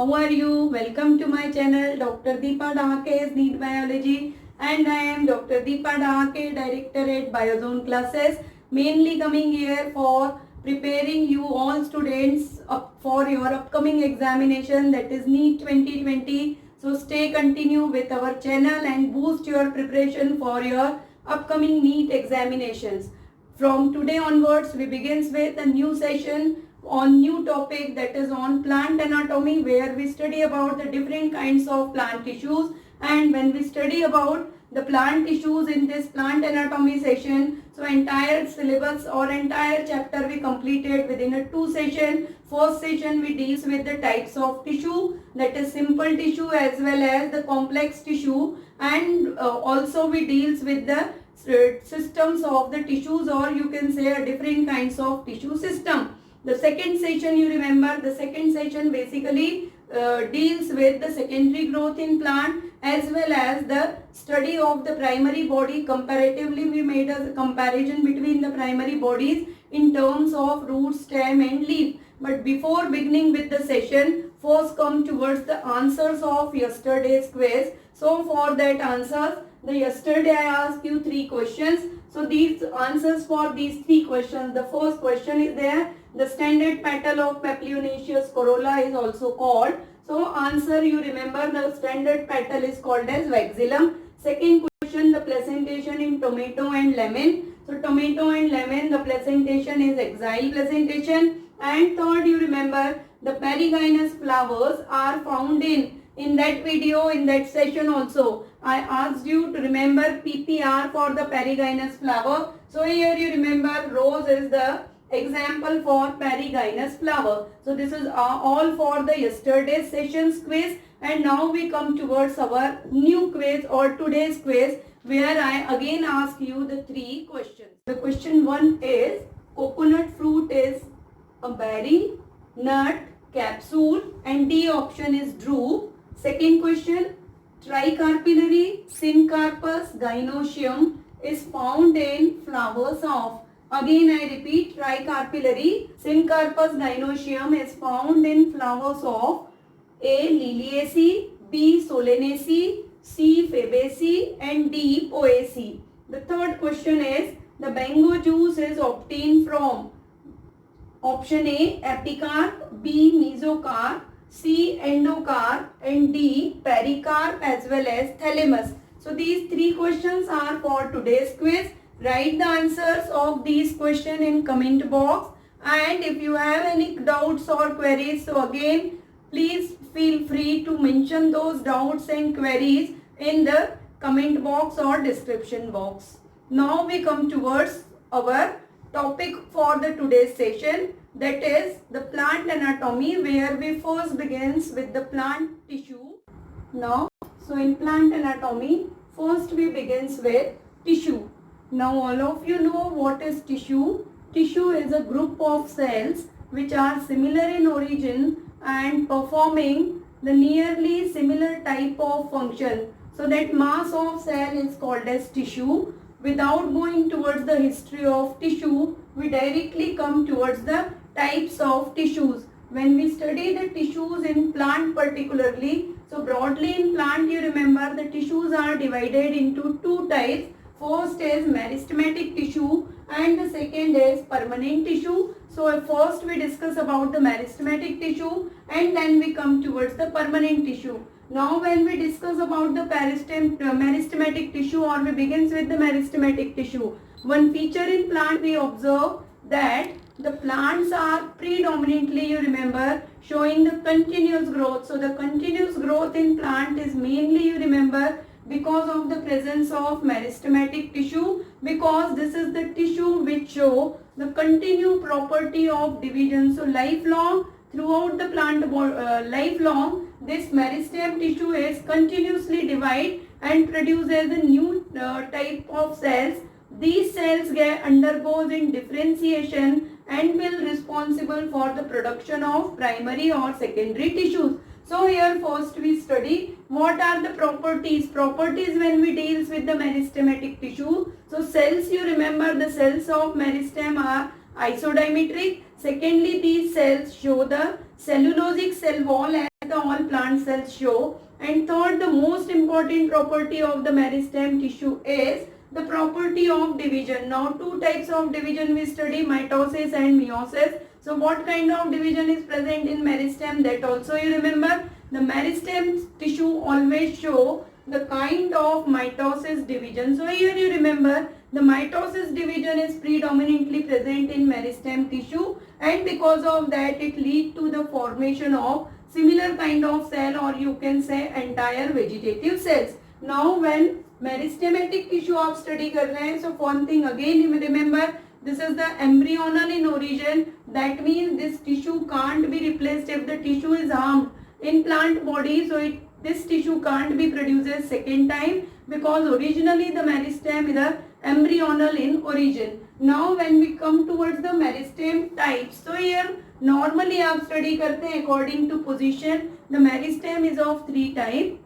How are you? Welcome to my channel Dr. Deepa Dahake's Need Biology, and I am Dr. Deepa Dahake, Director at Biozone Classes, mainly coming here for preparing you all students up for your upcoming examination, that is NEET 2020. So stay continue with our channel and boost your preparation for your upcoming NEET examinations. From today onwards, we begins with a new session on new topic, that is on plant anatomy, where we study about the different kinds of plant tissues. And when we study about the plant tissues in this plant anatomy session, so entire syllabus or entire chapter we completed within a 2 session. First session we deals with the types of tissue, that is simple tissue as well as the complex tissue, and also we deals with the systems of the tissues, or you can say a different kinds of tissue system. The second session, you remember, the second session basically deals with the secondary growth in plant as well as the study of the primary body. Comparatively, we made a comparison between the primary bodies in terms of root, stem and leaf. But before beginning with the session, first come towards the answers of yesterday's quiz. So for that answers, yesterday I asked you 3 questions. So these answers for these 3 questions. The first question is there. The standard petal of Papilionaceous corolla is also called. So answer, you remember, the standard petal is called as vexillum. Second question, the placentation in tomato and lemon. So tomato and lemon, the placentation is axile placentation. And third, you remember, the perigynous flowers are found in that video, in that session also, I asked you to remember PPR for the perigynous flower. So here you remember rose is the example for perigynous flower. So this is all for the yesterday's session's quiz, and now we come towards our new quiz or today's quiz, where I again ask you the 3 questions. The question 1 is, coconut fruit is a berry, nut, capsule, and D option is drupe. Second question, tricarpillary syncarpus gynoecium is found in flowers of, again I repeat, tricarpillary syncarpus gynoecium is found in flowers of A. liliaceae, B. solanaceae, C. fabaceae and D. poaceae. The third question is, the mango juice is obtained from option A. epicarp, B. mesocarp, C. endocarp and D. pericarp as well as thalamus. So these 3 questions are for today's quiz. Write the answers of these questions in comment box, and if you have any doubts or queries, so again please feel free to mention those doubts and queries in the comment box or description box. Now we come towards our topic for the today's session, that is the plant anatomy, where we first begins with the plant tissue. Now, so in plant anatomy, first we begins with tissue. Now all of you know what is tissue. Tissue is a group of cells which are similar in origin and performing the nearly similar type of function. So that mass of cell is called as tissue. Without going towards the history of tissue, we directly come towards the types of tissues. When we study the tissues in plant particularly, so broadly in plant, you remember the tissues are divided into 2 types. First is meristematic tissue and the second is permanent tissue. So first we discuss about the meristematic tissue and then we come towards the permanent tissue. Now when we discuss about the meristematic tissue, or we begins with the meristematic tissue, one feature in plant we observe that the plants are predominantly, you remember, showing the continuous growth. So the continuous growth in plant is mainly, you remember, because of the presence of meristematic tissue, because this is the tissue which show the continued property of division. So lifelong, throughout the plant lifelong, this meristem tissue is continuously divide and produces a new type of cells. These cells undergoes in differentiation and will responsible for the production of primary or secondary tissues. So here first we study what are the properties. Properties when we deals with the meristematic tissue. So cells, you remember, the cells of meristem are isodiametric. Secondly, these cells show the cellulosic cell wall as the all plant cells show. And third, the most important property of the meristem tissue is the property of division. Now, two types of division we study, mitosis and meiosis. So, what kind of division is present in meristem? That also you remember. The meristem tissue always show the kind of mitosis division. So, here you remember the mitosis division is predominantly present in meristem tissue, and because of that it lead to the formation of similar kind of cell, or you can say entire vegetative cells. Now when meristematic tissue आप study कर रहे हैं, so one thing again remember, this is the embryonal in origin. That means this tissue can't be replaced if the tissue is harmed in plant body. So this tissue can't be produced second time, because originally the meristem is the embryonal in origin. Now when we come towards the meristem types, so here normally आप study करते हैं according to position. The meristem is of three types,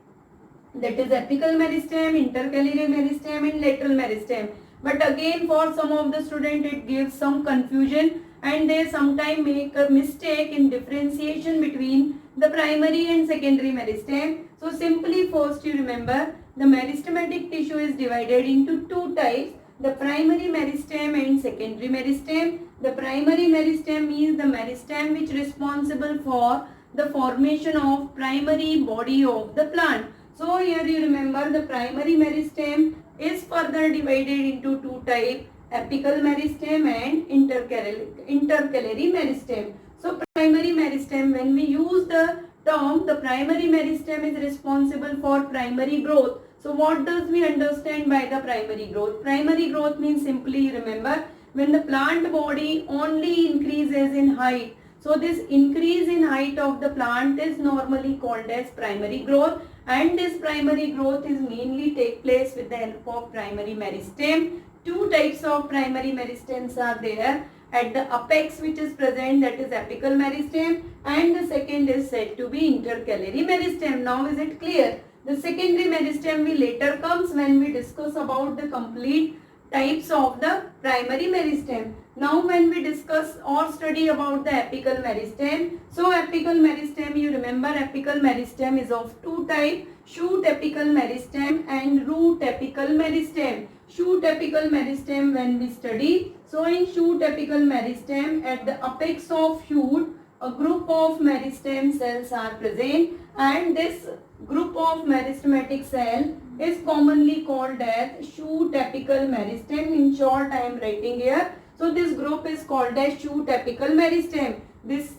that is apical meristem, intercalary meristem and lateral meristem. But again for some of the student it gives some confusion, and they sometimes make a mistake in differentiation between the primary and secondary meristem. So simply first you remember the meristematic tissue is divided into two types, the primary meristem and secondary meristem. The primary meristem means the meristem which is responsible for the formation of primary body of the plant. So here you remember the primary meristem is further divided into two types, apical meristem and intercalary meristem. So primary meristem, when we use the term the primary meristem is responsible for primary growth. So what does we understand by the primary growth? Primary growth means simply remember when the plant body only increases in height. So this increase in height of the plant is normally called as primary growth, and this primary growth is mainly take place with the help of primary meristem. Two types of primary meristems are there. At the apex which is present, that is apical meristem, and the second is said to be intercalary meristem. Now is it clear? The secondary meristem will later comes when we discuss about the complete types of the primary meristem. Now when we discuss or study about the apical meristem, so apical meristem, you remember apical meristem is of two types, shoot apical meristem and root apical meristem. Shoot apical meristem when we study, so in shoot apical meristem at the apex of shoot a group of meristem cells are present, and this group of meristematic cell is commonly called as shoot apical meristem. In short I am writing here. So this group is called as shoot apical meristem. This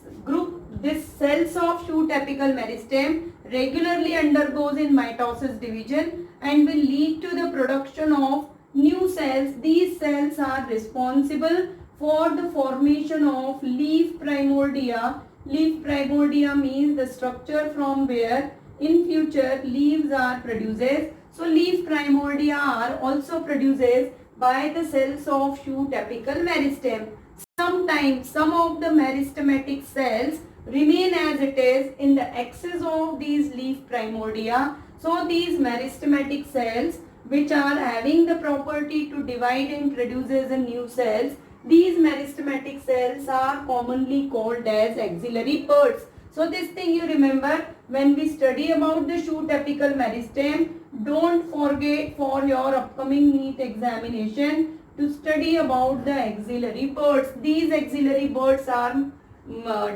cells of shoot apical meristem regularly undergoes in mitosis division and will lead to the production of new cells. These cells are responsible for the formation of leaf primordia. Leaf primordia means the structure from where in future leaves are produced. So leaf primordia are also produced by the cells of shoot apical meristem. Sometimes some of the meristematic cells remain as it is in the axis of these leaf primordia. So these meristematic cells which are having the property to divide and produces a new cells, these meristematic cells are commonly called as axillary buds. So this thing you remember when we study about the shoot apical meristem, don't forget for your upcoming NEET examination to study about the axillary buds. These axillary buds are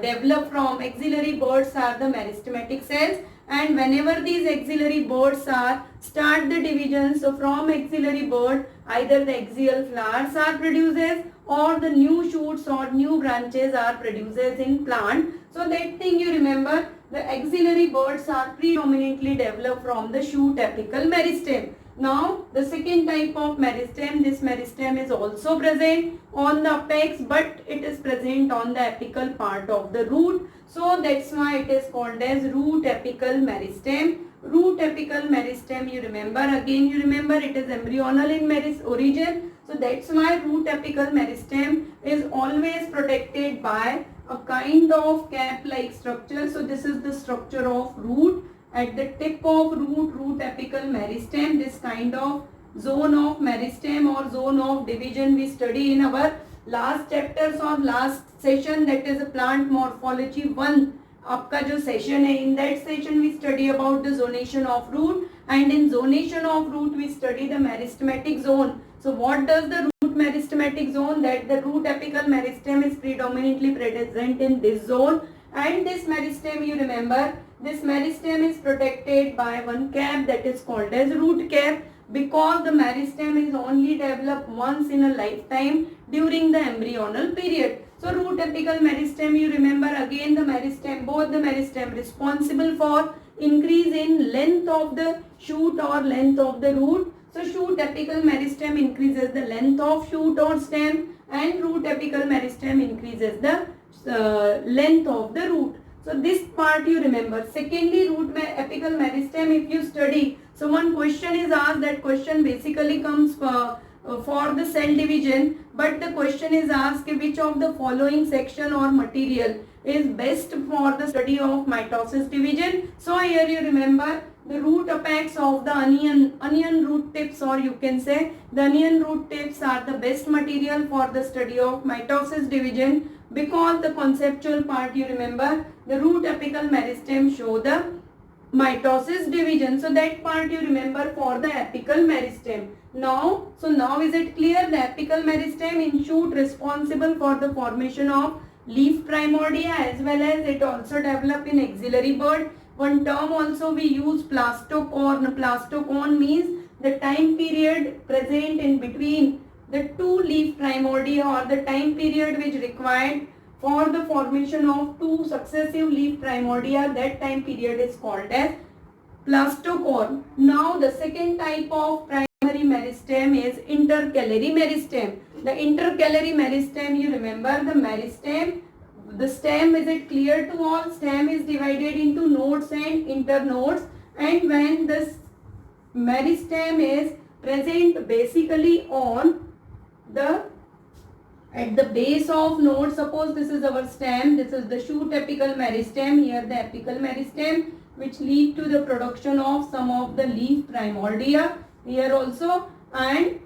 developed from, axillary buds are the meristematic cells, and whenever these axillary buds are start the division, so from axillary bud either the axial flowers are produced or the new shoots or new branches are produced in plant. So that thing you remember, the axillary buds are predominantly developed from the shoot apical meristem. Now the second type of meristem, this meristem is also present on the apex, but it is present on the apical part of the root. So that's why it is called as root apical meristem. Root apical meristem, you remember, again you remember it is embryonal in origin. So that's why root apical meristem is always protected by a kind of cap-like structure. So this is the structure of root. At the tip of root apical meristem, this kind of zone of meristem or zone of division we study in our last chapters or last session, that is plant morphology 1 आपका जो session है, in that session we study about the zonation of root, and in zonation of root we study the meristematic zone. So what does the root meristematic zone? That the root apical meristem is predominantly present in this zone, and this meristem, you remember, this meristem is protected by one cap that is called as root cap, because the meristem is only developed once in a lifetime during the embryonal period. So root apical meristem, you remember, again the meristem, both the meristem responsible for increase in length of the shoot or length of the root. So shoot apical meristem increases the length of shoot or stem, and root apical meristem increases the length of the root. So this part you remember. Secondly, root apical meristem, if you study, so one question is asked, that question basically comes for the cell division, but the question is asked which of the following section or material is best for the study of mitosis division. So here you remember the root apex of the onion root tips, or you can say the onion root tips are the best material for the study of mitosis division, because the conceptual part, you remember, the root apical meristem show the mitosis division. So that part you remember for the apical meristem. Now is it clear? The apical meristem in shoot responsible for the formation of leaf primordia, as well as it also develop in axillary bud. One term also we use, plastocorn. Plastocorn means the time period present in between the two leaf primordia, or the time period which required for the formation of two successive leaf primordia, that time period is called as plastocorn. Now the second type of primary meristem is intercalary meristem. The intercalary meristem, you remember, the meristem, the stem, is it clear to all? Stem is divided into nodes and internodes, and when this meristem is present basically on the at the base of node, suppose this is our stem, this is the shoot apical meristem, here the apical meristem, which lead to the production of some of the leaf primordia here also, and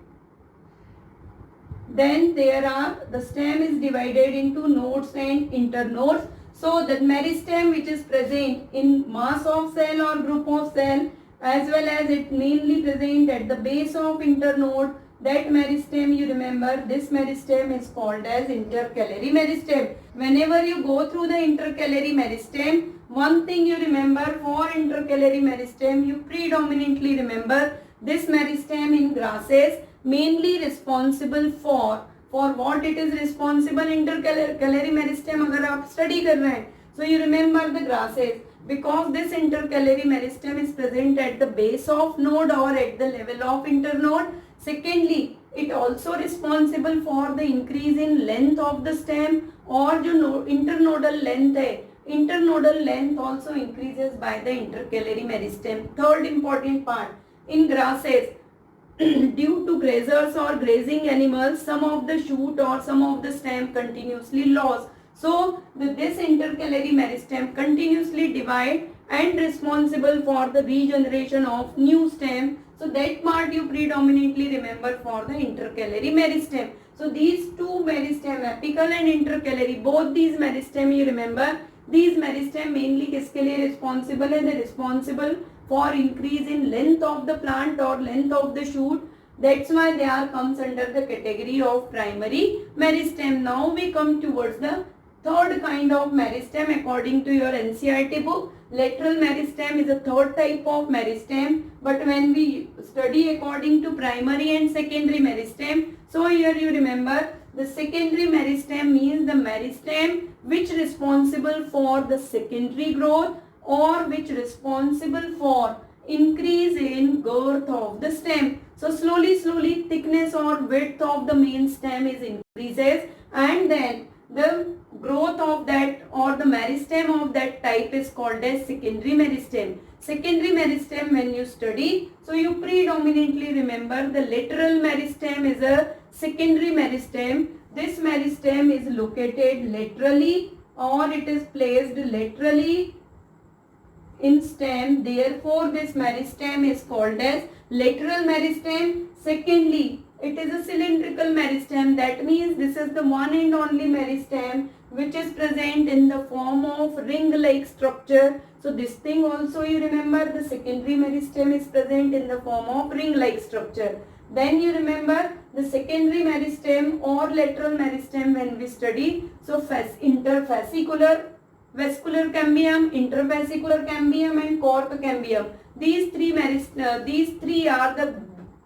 then there are, the stem is divided into nodes and internodes. So the meristem which is present in mass of cell or group of cell, as well as it mainly present at the base of internode, that meristem, you remember, this meristem is called as intercalary meristem. Whenever you go through the intercalary meristem, one thing you remember, for intercalary meristem, you predominantly remember this meristem in grasses, mainly responsible for what it is responsible, intercalary meristem अगर आप study कर रहे हैं, so you remember the grasses, because this intercalary meristem is present at the base of node or at the level of internode. Secondly, it also responsible for the increase in length of the stem, और जो internodal length है, internodal length also increases by the intercalary meristem. Third important part, in grasses, due to grazers or grazing animals, some of the shoot or some of the stem continuously lost. So this intercalary meristem continuously divide and responsible for the regeneration of new stem. So that part you predominantly remember for the intercalary meristem. So these two meristem, apical and intercalary, both these meristem you remember, these meristem mainly किसके लिए responsible है? They responsible for increase in length of the plant or length of the shoot. That's why they are comes under the category of primary meristem. Now we come towards the third kind of meristem according to your NCERT book. Lateral meristem is a third type of meristem, but when we study according to primary and secondary meristem, so here you remember the secondary meristem means the meristem which responsible for the secondary growth or which responsible for increase in girth of the stem. So slowly thickness or width of the main stem is increases, and then the growth of that or the meristem of that type is called as secondary meristem. Secondary meristem when you study, so you predominantly remember the lateral meristem is a secondary meristem. This meristem is located laterally or it is placed laterally in stem. Therefore, this meristem is called as lateral meristem. Secondly, It is a cylindrical meristem. That means this is the one and only meristem which is present in the form of ring-like structure. So this thing also you remember, the secondary meristem is present in the form of ring-like structure. Then you remember the secondary meristem or lateral meristem when we study. So interfascicular vascular cambium, intervascular cambium and cork cambium. These three are the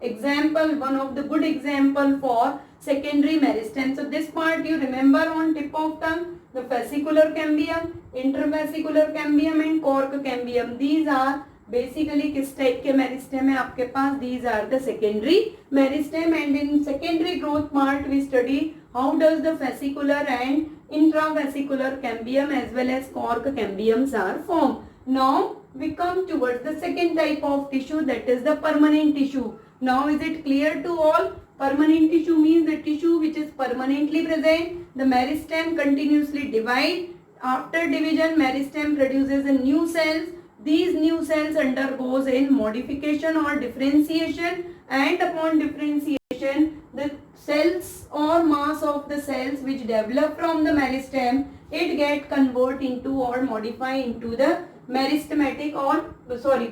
example, one of the good example for secondary meristem. So this part you remember on tip of tongue, the fascicular cambium, intervascular cambium and cork cambium. These are basically किस type के meristem है आपके पास? These are the secondary meristem, and in secondary growth part we study how does the fascicular and intravascular cambium as well as cork cambiums are formed. Now we come towards the second type of tissue, that is the permanent tissue. Now is it clear to all? Permanent tissue means the tissue which is permanently present. The meristem continuously divide. After division, meristem produces a new cells. These new cells undergoes in modification or differentiation, and upon differentiation, the cells or mass of the cells which develop from the meristem, it get convert into or modify into the meristematic or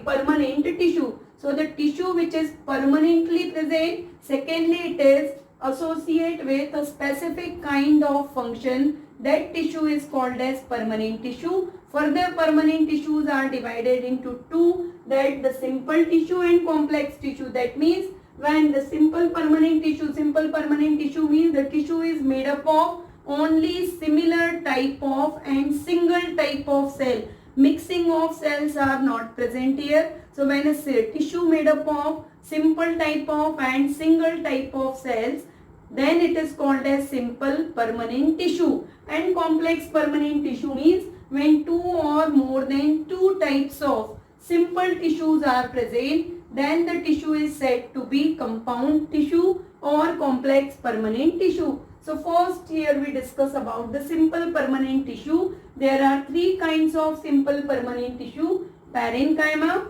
permanent tissue. So the tissue which is permanently present, secondly it is associate with a specific kind of function. That tissue is called as permanent tissue. Further, permanent tissues are divided into two, that the simple tissue and complex tissue. That means when the simple permanent tissue means the tissue is made up of only similar type of and single type of cell. Mixing of cells are not present here. So when a tissue made up of simple type of and single type of cells, then it is called as simple permanent tissue. And complex permanent tissue means when two or more than two types of simple tissues are present, then the tissue is said to be compound tissue or complex permanent tissue. So first here we discuss about the simple permanent tissue. There are three kinds of simple permanent tissue: parenchyma,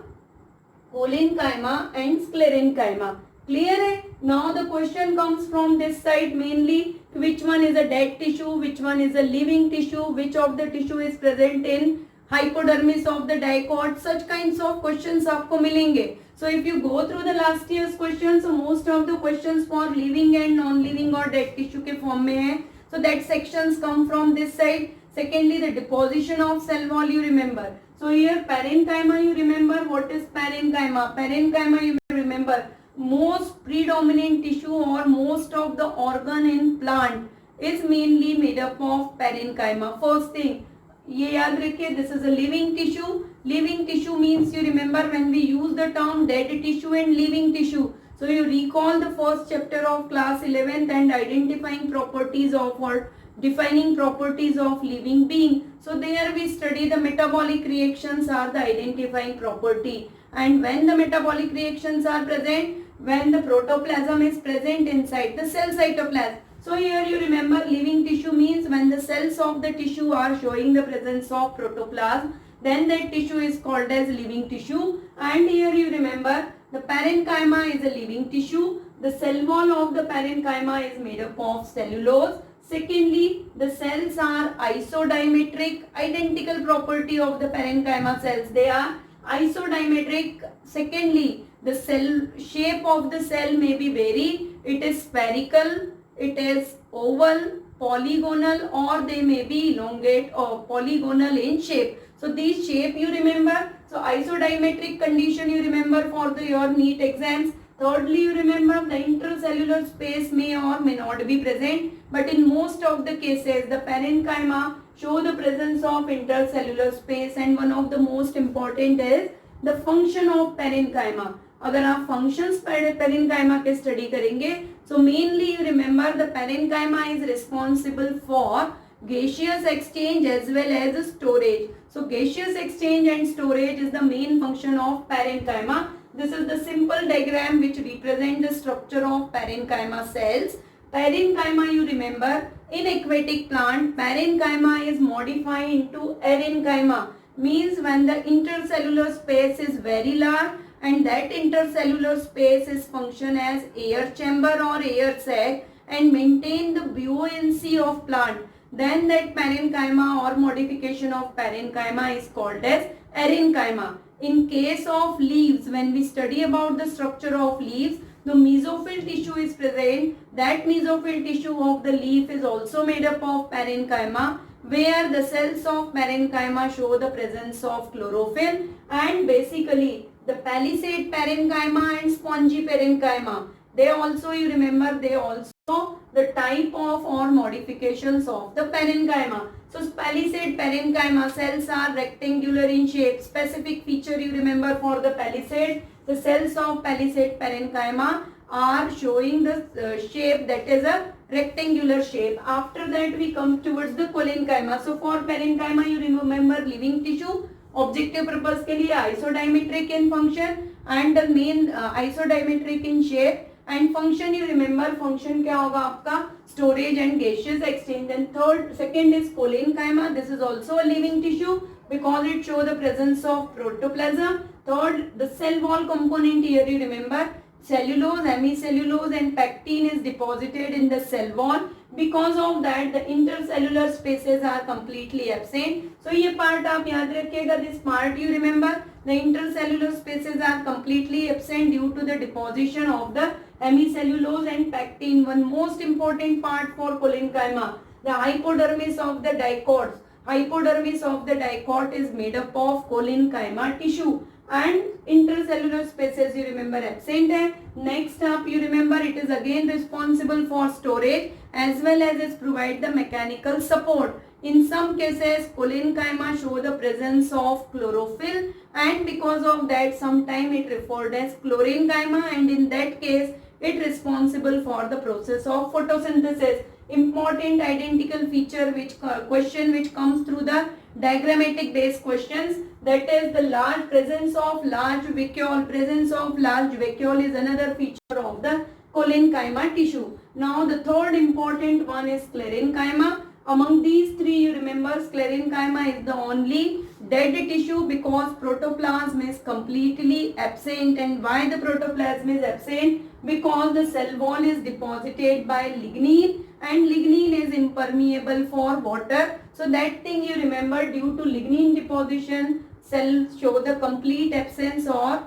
collenchyma and sclerenchyma. Clear hai? Now the question comes from this side mainly, which one is a dead tissue, which one is a living tissue, which of the tissue is present in hypodermis of the dicot. Such kinds of questions आपको मिलेंगे. So if you go through the last year's questions, so most of the questions for living and non-living or dead tissue के form में है. So that sections come from this side. Secondly, the deposition of cell wall you remember. So here parenchyma you remember. What is parenchyma? Parenchyma you remember. Most predominant tissue or most of the organ in plant is mainly made up of parenchyma. First thing, ये याद रखिए, this is a living tissue. Living tissue means you remember when we use the term dead tissue and living tissue. So you recall the first chapter of class 11th and identifying properties of or defining properties of living being. So there we study the metabolic reactions are the identifying property. And when the metabolic reactions are present, when the protoplasm is present inside the cell cytoplasm. So here you remember living tissue means when the cells of the tissue are showing the presence of protoplasm, then that tissue is called as living tissue. And here you remember the parenchyma is a living tissue. The cell wall of the parenchyma is made up of cellulose. Secondly, the cells are isodiametric, identical property of the parenchyma cells. They are isodiametric. Secondly, the cell shape of the cell may be vary. It is spherical, it is oval, polygonal, or they may be elongate or polygonal in shape. So these shape you remember. So isodiametric condition you remember for your NEET exams. Thirdly, you remember the intercellular space may or may not be present, but in most of the cases the parenchyma show the presence of intercellular space. And one of the most important is the function of parenchyma. अगर आप functions parenchyma के study करेंगे, so mainly you remember the parenchyma is responsible for gaseous exchange as well as storage. So gaseous exchange and storage is the main function of parenchyma. This is the simple diagram which represents the structure of parenchyma cells. Parenchyma you remember, in aquatic plant parenchyma is modified into erenchyma, means when the intercellular space is very large and that intercellular space is function as air chamber or air sac and maintain the buoyancy of plant, then that parenchyma or modification of parenchyma is called as erenchyma. In case of leaves, when we study about the structure of leaves, the mesophyll tissue is present. That mesophyll tissue of the leaf is also made up of parenchyma, where the cells of parenchyma show the presence of chlorophyll, and basically the palisade parenchyma and spongy parenchyma, they also, you remember, they also the type of or modifications of the parenchyma. So palisade parenchyma cells are rectangular in shape. Specific feature you remember for the palisade, the cells of palisade parenchyma are showing the shape that is a rectangular shape. After that we come towards the collenchyma. So for parenchyma you remember living tissue, objective purpose के लिए isodiametric in function and the main isodiametric in shape, and function you remember, function क्या होगा आपका, storage and gaseous exchange. And second is collenchyma. This is also a living tissue because it shows the presence of protoplasm. Third, the cell wall component here you remember, cellulose, hemicellulose and pectin is deposited in the cell wall. Because of that, the intercellular spaces are completely absent. So ये part आप याद रखिएगा. This part you remember, the intercellular spaces are completely absent due to the deposition of the hemicellulose and pectin. One most important part for collenchyma, the hypodermis of the dicots. Hypodermis of the dicot is made up of collenchyma tissue, and intercellular spaces you remember absent hai. Next up you remember, it is again responsible for storage as well as is provide the mechanical support. In some cases collenchyma show the presence of chlorophyll, and because of that sometime it referred as chlorenchyma, and in that case it responsible for the process of photosynthesis. Important identical feature which question which comes through the diagrammatic based questions, that is the large presence of large vacuole. Presence of large vacuole is another feature of the collenchyma tissue. Now the third important one is sclerenchyma. Among these three you remember, sclerenchyma is the only dead tissue because protoplasm is completely absent. And why the protoplasm is absent? Because the cell wall is deposited by lignin, and lignin is impermeable for water. So that thing you remember, due to lignin deposition, cells show the complete absence or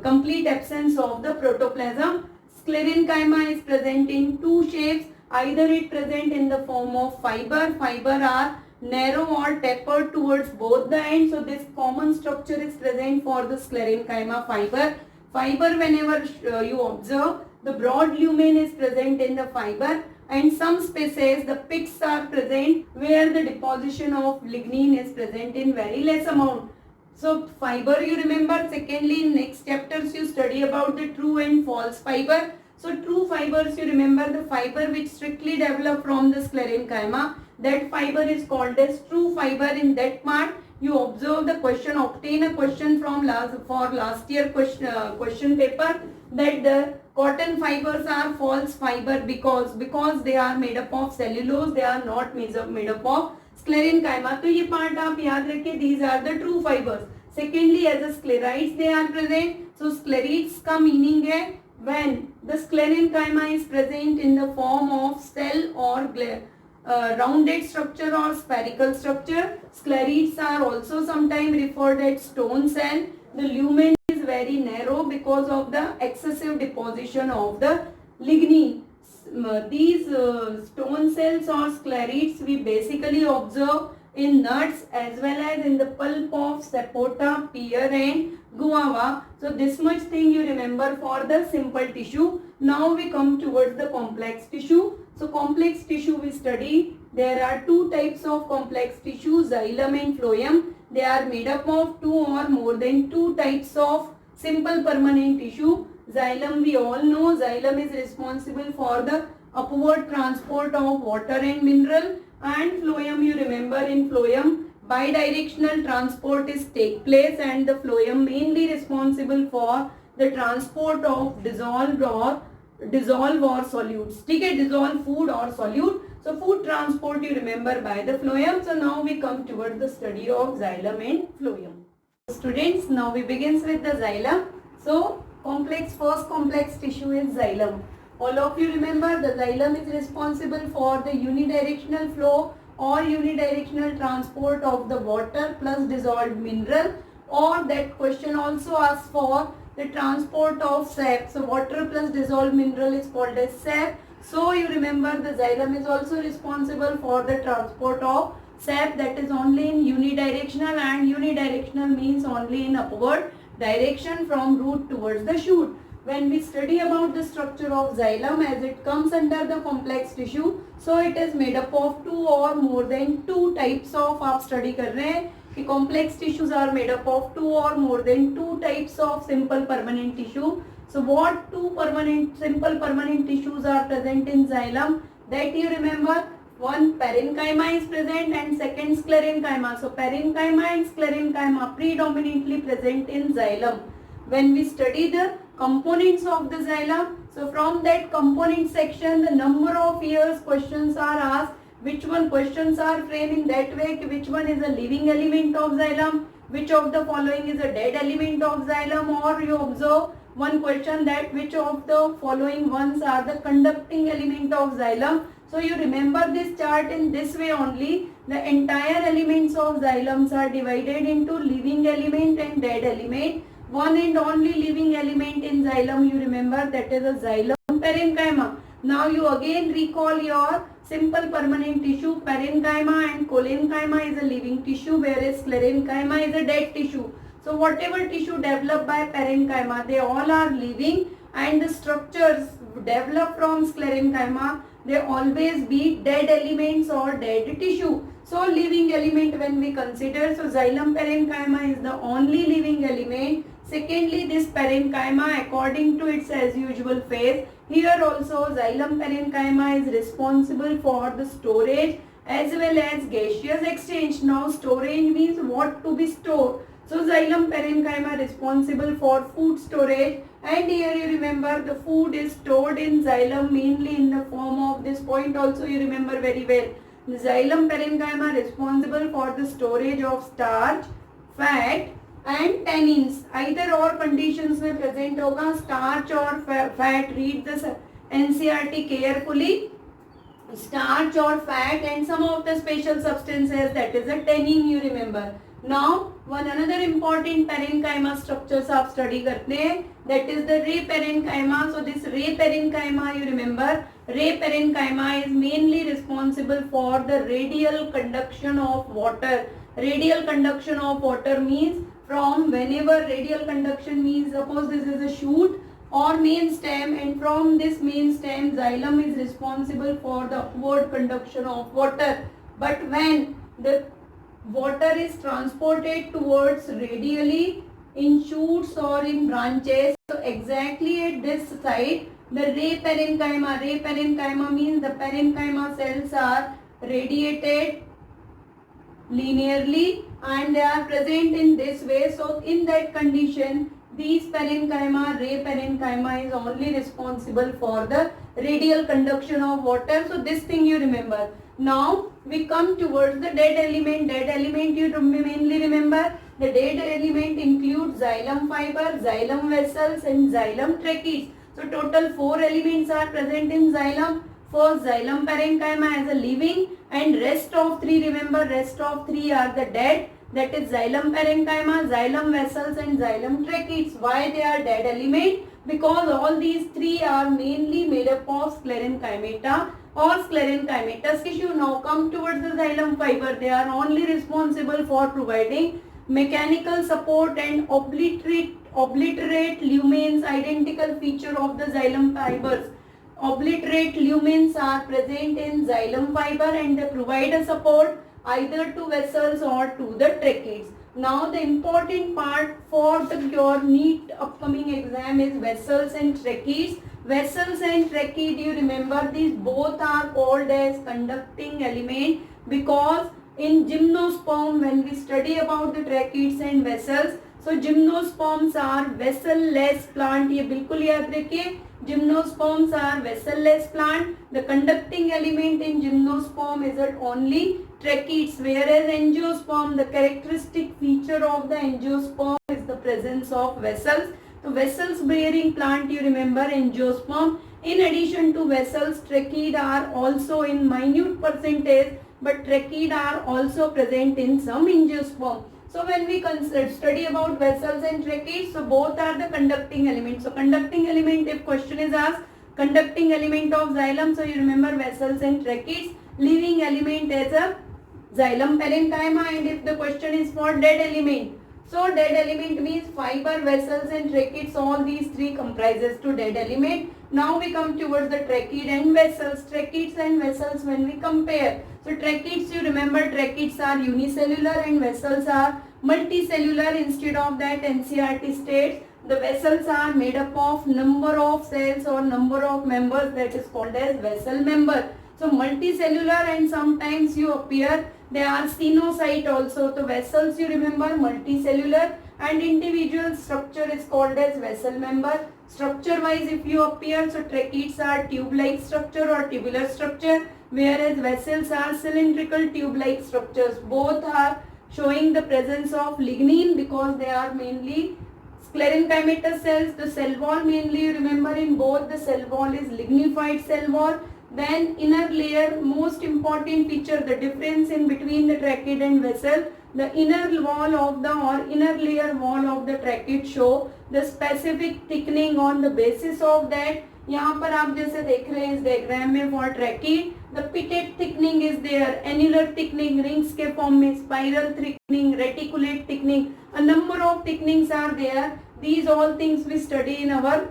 complete absence of the protoplasm. Sclerenchyma is present in two shapes. Either it present in the form of fiber. Fiber are narrow or tapered towards both the ends. So this common structure is present for the sclerenchyma fiber. Fiber, whenever you observe, the broad lumen is present in the fiber, and some species the pits are present where the deposition of lignin is present in very less amount. So fiber you remember. Secondly, in next chapters you study about the true and false fiber. So true fibers you remember, the fiber which strictly develop from the sclerenchyma, that fiber is called as true fiber. In that part you observe the question, obtain a question from last year question paper, that the cotton fibers are false fiber because they are made up of cellulose, they are not made up of sclerenchyma. तो ये part आप याद रखिए, these are the true fibers. Secondly, as a sclerites they are present. So sclerites का meaning है when the sclerenchyma is present in the form of cell or rounded structure or spherical structure. Sclerites are also sometimes referred as stone cell. The lumen is very narrow because of the excessive deposition of the lignin. These stone cells or sclerites we basically observe in nuts as well as in the pulp of sapota, pear and guava. So this much thing you remember for the simple tissue. Now we come towards the complex tissue. So complex tissue we study. There are two types of complex tissue, xylem and phloem. They are made up of two or more than two types of simple permanent tissue. Xylem we all know, xylem is responsible for the upward transport of water and mineral, and phloem you remember, in phloem bidirectional transport is take place, and the phloem mainly responsible for the transport of dissolve or solutes. ठीक है, dissolve food or solute. So food transport you remember by the phloem. So now we come towards the study of xylem and phloem. Students, now we begins with the xylem. So first complex tissue is xylem. All of you remember the xylem is responsible for the unidirectional flow or unidirectional transport of the water plus dissolved mineral, or that question also asks for the transport of sap. So water plus dissolved mineral is called as sap. So you remember the xylem is also responsible for the transport of sap, that is only in unidirectional, and unidirectional means only in upward direction from root towards the shoot. When we study about the structure of xylem, as it comes under the complex tissue, so it is made up of two or more than two types of, आप study कर रहे हैं कि complex tissues are made up of two or more than two types of simple permanent tissue. So what two simple permanent tissues are present in xylem? That you remember. One parenchyma is present and second sclerenchyma. So parenchyma and sclerenchyma predominantly present in xylem. When we study the components of the xylem, so from that component section, the number of years questions are asked. Which one questions are framed in that way? Which one is a living element of xylem? Which of the following is a dead element of xylem? Or you observe one question that which of the following ones are the conducting element of xylem? So you remember this chart in this way only. The entire elements of xylems are divided into living element and dead element. One and only living element in xylem you remember, that is a xylem parenchyma. Now you again recall your simple permanent tissue. Parenchyma and collenchyma is a living tissue, whereas sclerenchyma is a dead tissue. So whatever tissue developed by parenchyma, they all are living, and the structures developed from sclerenchyma, they always be dead elements or dead tissue. So living element when we consider, so xylem parenchyma is the only living element. Secondly, this parenchyma according to its as usual phase, here also xylem parenchyma is responsible for the storage as well as gaseous exchange. Now storage means what to be stored. So xylem parenchyma responsible for food storage, and here you remember the food is stored in xylem mainly in the form of this point also you remember very well. The xylem parenchyma responsible for the storage of starch, fat and tannins. Either or conditions में present होगा, starch or fat. Read the NCERT carefully. Starch or fat and some of the special substances, that is a tannin you remember. Now one another important parenchyma structures आप study करते हैं, that is the ray parenchyma. So this ray parenchyma you remember, ray parenchyma is mainly responsible for the radial conduction of water. Radial conduction of water means from whenever radial conduction means, suppose this is a shoot or main stem, and from this main stem xylem is responsible for the upward conduction of water. But when the water is transported towards radially in shoots or in branches, so exactly at this side the ray parenchyma means the parenchyma cells are radiated linearly and they are present in this way. So in that condition, these parenchyma, ray parenchyma is only responsible for the radial conduction of water. So this thing you remember. Now we come towards the dead element. Dead element you mainly remember. The dead element includes xylem fiber, xylem vessels and xylem tracheates. So total 4 elements are present in xylem. First xylem parenchyma as a living, and rest of 3, remember rest of 3 are the dead, that is xylem parenchyma, xylem vessels and xylem tracheates. Why they are dead element? Because all these 3 are mainly made up of sclerenchyma or sclerenchymatous tissue. Now come towards the xylem fiber. They are only responsible for providing mechanical support and obliterate lumens, identical feature of the xylem fibers. Obliterate lumens are present in xylem fiber and they provide a support either to vessels or to the tracheates. Now the important part for your NEET upcoming exam is vessels and tracheates. Vessels and tracheate, you remember these both are called as conducting element, because in gymnosperm when we study about the tracheates and vessels, so gymnosperms are vessel-less plant. ये बिल्कुल याद रखिए, gymnosperms are vessel-less plant. The conducting element in gymnosperm is only tracheids, whereas angiosperm, the characteristic feature of the angiosperm is the presence of vessels. So vessels bearing plant, you remember angiosperm. In addition to vessels, tracheid are also in minute percentage, but tracheid are also present in some angiosperm. So when we study about vessels and tracheids, so both are the conducting elements. So conducting element, if question is asked, conducting element of xylem, so you remember vessels and tracheids. Living element as a xylem parenchyma, and if the question is for dead element, so dead element means fiber, vessels and tracheids, all these three comprises to dead element. Now we come towards the tracheid and vessels. Tracheids and vessels when we compare. So tracheids, you remember tracheids are unicellular and vessels are multicellular. Instead of that, NCERT states the vessels are made up of number of cells or number of members, that is called as vessel member. So multicellular, and sometimes you appear they are sinocyte also. So vessels, you remember multicellular, and individual structure is called as vessel member. Structure wise if you appear, so tracheids are tube-like structure or tubular structure, whereas vessels are cylindrical tube-like structures. Both are showing the presence of lignin because they are mainly sclerenchymatous cells. The cell wall mainly, you remember in both the cell wall is lignified cell wall. Then inner layer, most important feature, the difference in between the tracheid and vessel. The inner wall of the or inner layer wall of the tracheid show the specific thickening. On the basis of that, यहाँ पर आप जैसे देख रहे हैं इस diagram में for tracheid, the pitted thickening is there, annular thickening, rings के form में, spiral thickening, reticulate thickening, a number of thickenings are there. These all things we study in our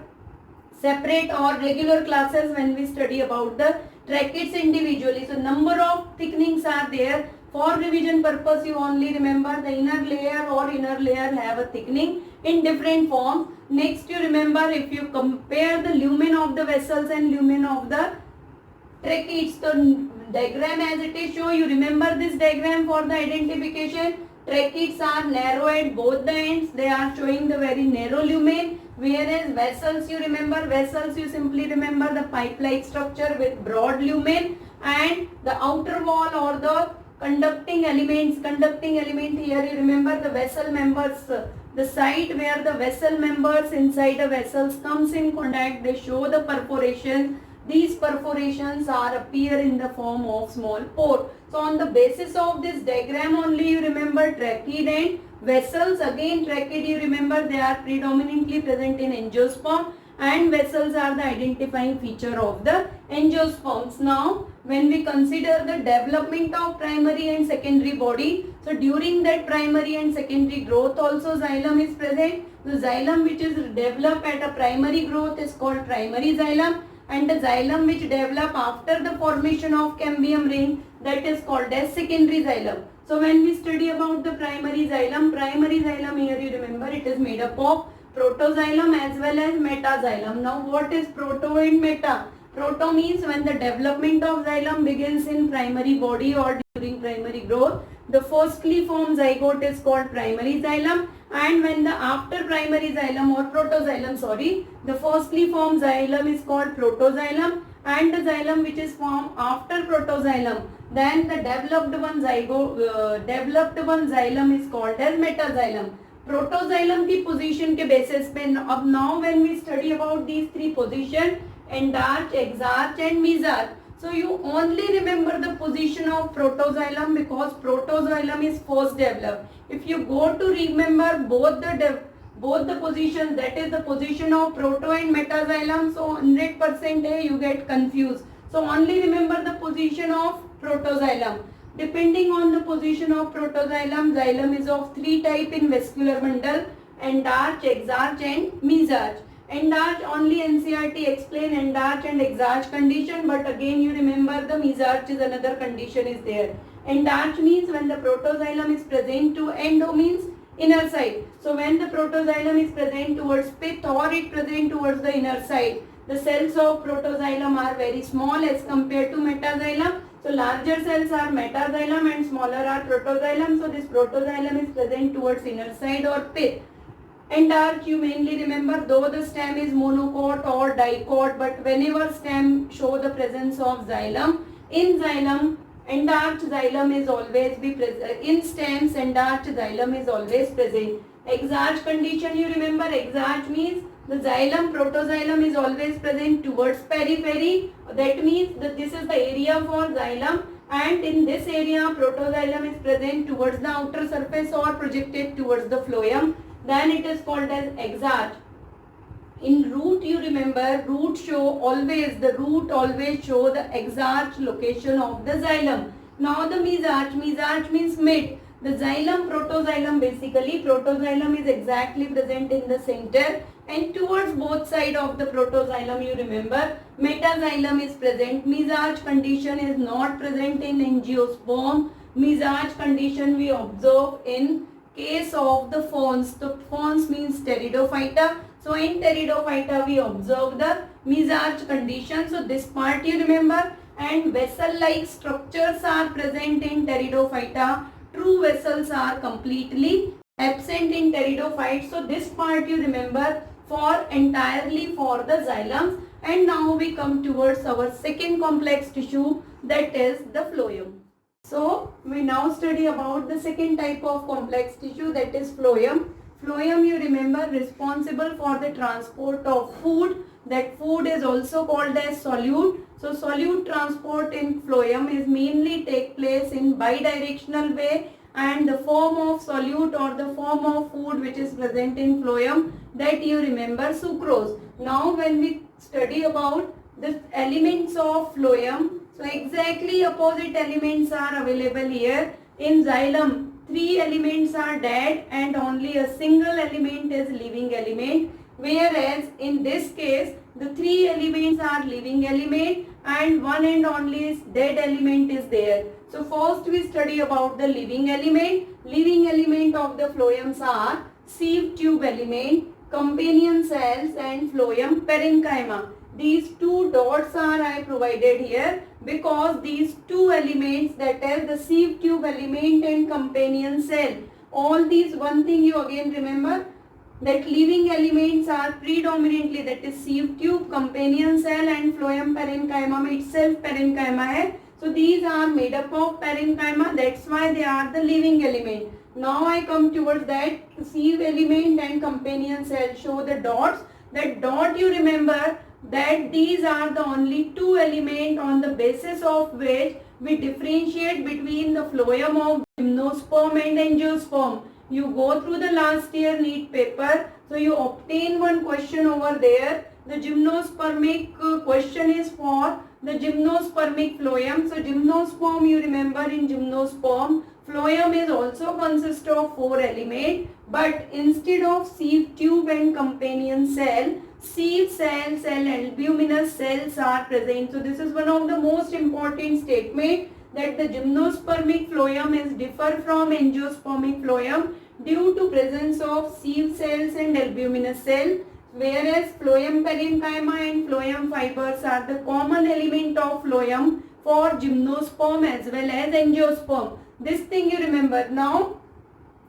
separate or regular classes when we study about the tracheids individually. So number of thickenings are there. For revision purpose, you only remember the inner layer or inner layer have a thickening in different forms. Next, you remember if you compare the lumen of the vessels and lumen of the tracheids, the diagram as it is shown, you remember this diagram for the identification. Tracheids are narrow at both the ends. They are showing the very narrow lumen. Whereas vessels, you remember vessels, you simply remember the pipe-like structure with broad lumen, and the outer wall or the conducting elements. Conducting element here, you remember the vessel members. The site where the vessel members inside the vessels comes in contact, they show the perforations. These perforations are appear in the form of small pore. So on the basis of this diagram only, you remember tracheid and vessels. Again tracheid, you remember they are predominantly present in angiosperm, and vessels are the identifying feature of the angiosperms. Now when we consider the development of primary and secondary body, so during that primary and secondary growth also xylem is present. The xylem which is developed at a primary growth is called primary xylem, and the xylem which develop after the formation of cambium ring, that is called as secondary xylem. So when we study about the primary xylem here, you remember it is made up of protoxylem as well as metaxylem. Now what is proto and meta? Proto means when the development of xylem begins in primary body or during primary growth, the firstly formed zygote is called primary xylem, and when the after primary xylem or protoxylem, the firstly formed xylem is called protoxylem, and the xylem which is formed after protoxylem, then the developed one xylem is called as metaxylem. Protoxylem की position के basis पे, अब now when we study about these three position, endarch, exarch and mesarch, so you only remember the position of protoxylem because protoxylem is first developed. If you go to remember both the positions, that is the position of proto and metaxylem, so 100% you get confused. So only remember the position of protoxylem. Depending on the position of protoxylem, xylem is of three type in vascular bundle: endarch, exarch and mesarch. Endarch only NCERT explain endarch and exarch condition, but again you remember the mesarch is another condition is there. Endarch means when the protoxylem is present to endo means inner side. So when the protoxylem is present towards pith or it present towards the inner side, the cells of protoxylem are very small as compared to metaxylem. So larger cells are metaxylem and smaller are protoxylem. So this protoxylem is present towards inner side or pith. Endarch you mainly remember though the stem is monocot or dicot, but whenever stem show the presence of xylem, in xylem Endarched xylem is always be present. In stems, endarched xylem is always present. Exarch condition, you remember, exarch means the xylem, protoxylem is always present towards periphery. That means that this is the area for xylem, and in this area protoxylem is present towards the outer surface or projected towards the phloem. Then it is called as exarch. In root, you remember, the root always show the exarch location of the xylem. Now the mesarch means mid. The xylem, protoxylem, basically protoxylem is exactly present in the center, and towards both sides of the protoxylem, you remember, metaxylem is present. Mesarch condition is not present in angiosperm. Mesarch condition we observe in case of the ferns. The ferns means pteridophyta. So in pteridophyta we observe the mesarch condition. So this part you remember, and vessel-like structures are present in pteridophyta. True vessels are completely absent in pteridophytes. So this part you remember entirely for the xylems. And now we come towards our second complex tissue, that is the phloem. So we now study about the second type of complex tissue, that is phloem. Phloem, you remember, responsible for the transport of food. That food is also called as solute. So solute transport in phloem is mainly take place in bidirectional way, and the form of solute or the form of food which is present in phloem, that you remember, sucrose. Now when we study about the elements of phloem, so exactly opposite elements are available here. In xylem, 3 elements are dead and only a single element is living element, whereas in this case the 3 elements are living element and one and only dead element is there. So first we study about the living element. Living element of the phloems are sieve tube element, companion cells and phloem parenchyma. These 2 dots are I provided here because these 2 elements, that is the sieve tube element and companion cell, all these, one thing you again remember, that living elements are predominantly, that is sieve tube, companion cell and phloem parenchyma itself parenchyma hai. So these are made up of parenchyma, that's why they are the living element. Now I come towards that sieve element and companion cell, show the dots. That dot you remember, that these are the only 2 elements on the basis of which we differentiate between the phloem of gymnosperm and angiosperm. You go through the last year NEET paper, so you obtain one question over there. The gymnospermic question is for the gymnospermic phloem. So gymnosperm, you remember, in gymnosperm phloem is also consist of 4 elements, but instead of sieve tube and companion cell, sieve cells and albuminous cells are present. So this is one of the most important statement, that the gymnospermic phloem is differ from angiospermic phloem due to presence of sieve cells and albuminous cell, whereas phloem parenchyma and phloem fibers are the common element of phloem for gymnosperm as well as angiosperm. This thing you remember. Now